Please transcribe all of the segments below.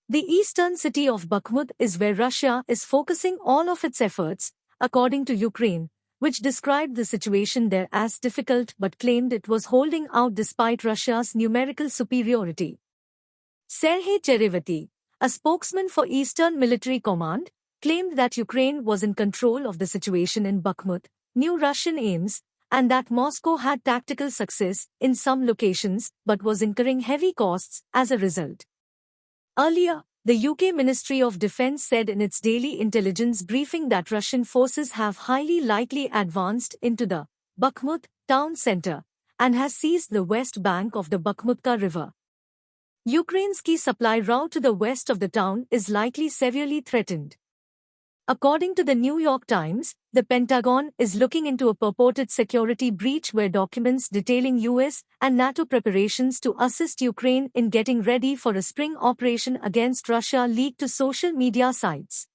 The eastern city of Bakhmut is where Russia is focusing all of its efforts, according to Ukraine, which described the situation there as difficult but claimed it was holding out despite Russia's numerical superiority. Serhiy Cherevati, a spokesman for Eastern Military Command, claimed that Ukraine was in control of the situation in Bakhmut, new Russian aims, and that Moscow had tactical success in some locations but was incurring heavy costs as a result. Earlier, the UK Ministry of Defence said in its daily intelligence briefing that Russian forces have highly likely advanced into the Bakhmut town centre and has seized the west bank of the Bakhmutka river. Ukraine's key supply route to the west of the town is likely severely threatened. According to the New York Times, the Pentagon is looking into a purported security breach where documents detailing US and NATO preparations to assist Ukraine in getting ready for a spring operation against Russia leaked to social media sites.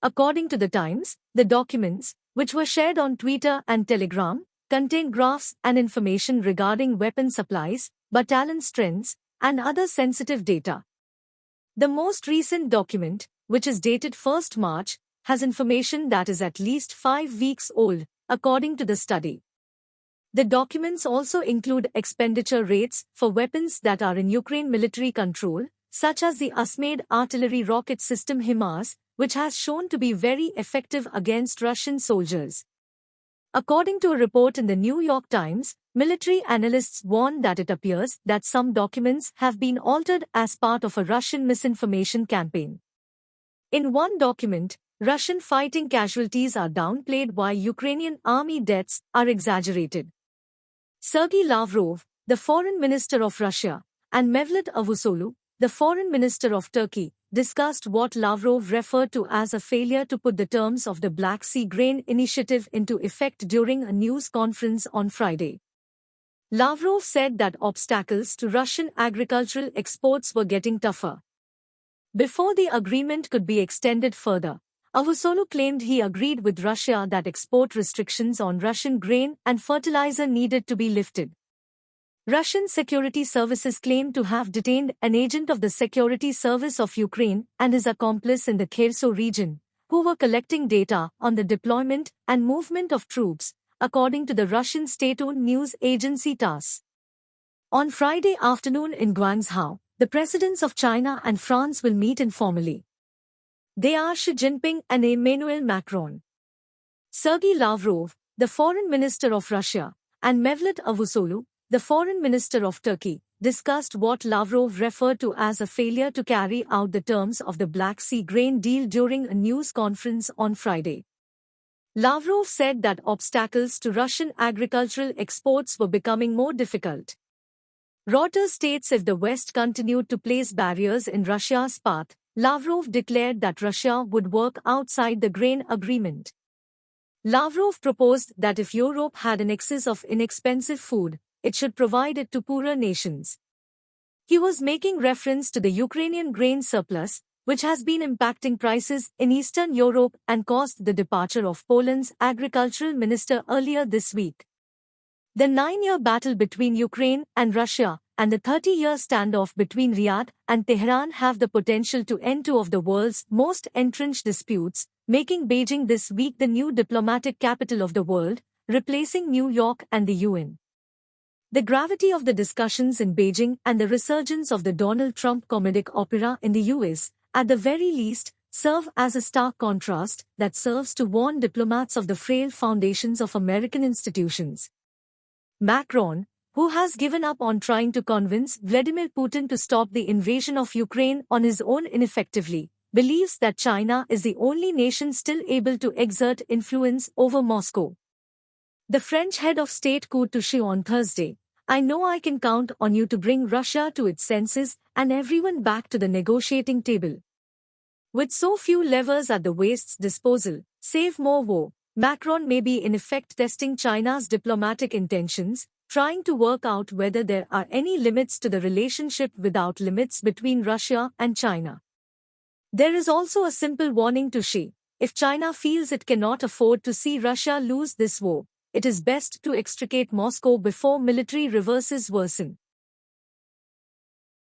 According to the Times, the documents, which were shared on Twitter and Telegram, contain graphs and information regarding weapon supplies, battalion strengths, and other sensitive data. The most recent document, which is dated 1st March, has information that is at least 5 weeks old, according to the study. The documents also include expenditure rates for weapons that are in Ukraine military control, such as the Armoured artillery rocket system HIMARS, which has shown to be very effective against Russian soldiers. According to a report in the New York Times, military analysts warn that it appears that some documents have been altered as part of a Russian misinformation campaign. In one document, Russian fighting casualties are downplayed while Ukrainian army deaths are exaggerated. Sergei Lavrov, the foreign minister of Russia, and Mevlut Cavusoglu, the foreign minister of Turkey, discussed what Lavrov referred to as a failure to put the terms of the Black Sea Grain Initiative into effect during a news conference on Friday. Lavrov said that obstacles to Russian agricultural exports were getting tougher. Before the agreement could be extended further, Cavusoglu claimed he agreed with Russia that export restrictions on Russian grain and fertilizer needed to be lifted. Russian security services claim to have detained an agent of the Security Service of Ukraine and his accomplice in the Kherson region, who were collecting data on the deployment and movement of troops, according to the Russian state-owned news agency TASS. On Friday afternoon in Guangzhou, the presidents of China and France will meet informally. They are Xi Jinping and Emmanuel Macron. Sergei Lavrov, the foreign minister of Russia, and Mevlut Cavusoglu, the foreign minister of Turkey, discussed what Lavrov referred to as a failure to carry out the terms of the Black Sea grain deal during a news conference on Friday. Lavrov said that obstacles to Russian agricultural exports were becoming more difficult. Reuters states if the West continued to place barriers in Russia's path, Lavrov declared that Russia would work outside the grain agreement. Lavrov proposed that if Europe had an excess of inexpensive food, it should provide it to poorer nations. He was making reference to the Ukrainian grain surplus, which has been impacting prices in Eastern Europe and caused the departure of Poland's agricultural minister earlier this week. The 9-year battle between Ukraine and Russia and the 30-year standoff between Riyadh and Tehran have the potential to end two of the world's most entrenched disputes, making Beijing this week the new diplomatic capital of the world, replacing New York and the UN. The gravity of the discussions in Beijing and the resurgence of the Donald Trump comedic opera in the US, at the very least, serve as a stark contrast that serves to warn diplomats of the frail foundations of American institutions. Macron, who has given up on trying to convince Vladimir Putin to stop the invasion of Ukraine on his own ineffectively, believes that China is the only nation still able to exert influence over Moscow. The French head of state quoted to Xi on Thursday, "I know I can count on you to bring Russia to its senses and everyone back to the negotiating table." With so few levers at the West's disposal, save more war, Macron may be in effect testing China's diplomatic intentions, trying to work out whether there are any limits to the relationship without limits between Russia and China. There is also a simple warning to Xi: if China feels it cannot afford to see Russia lose this war, it is best to extricate Moscow before military reverses worsen.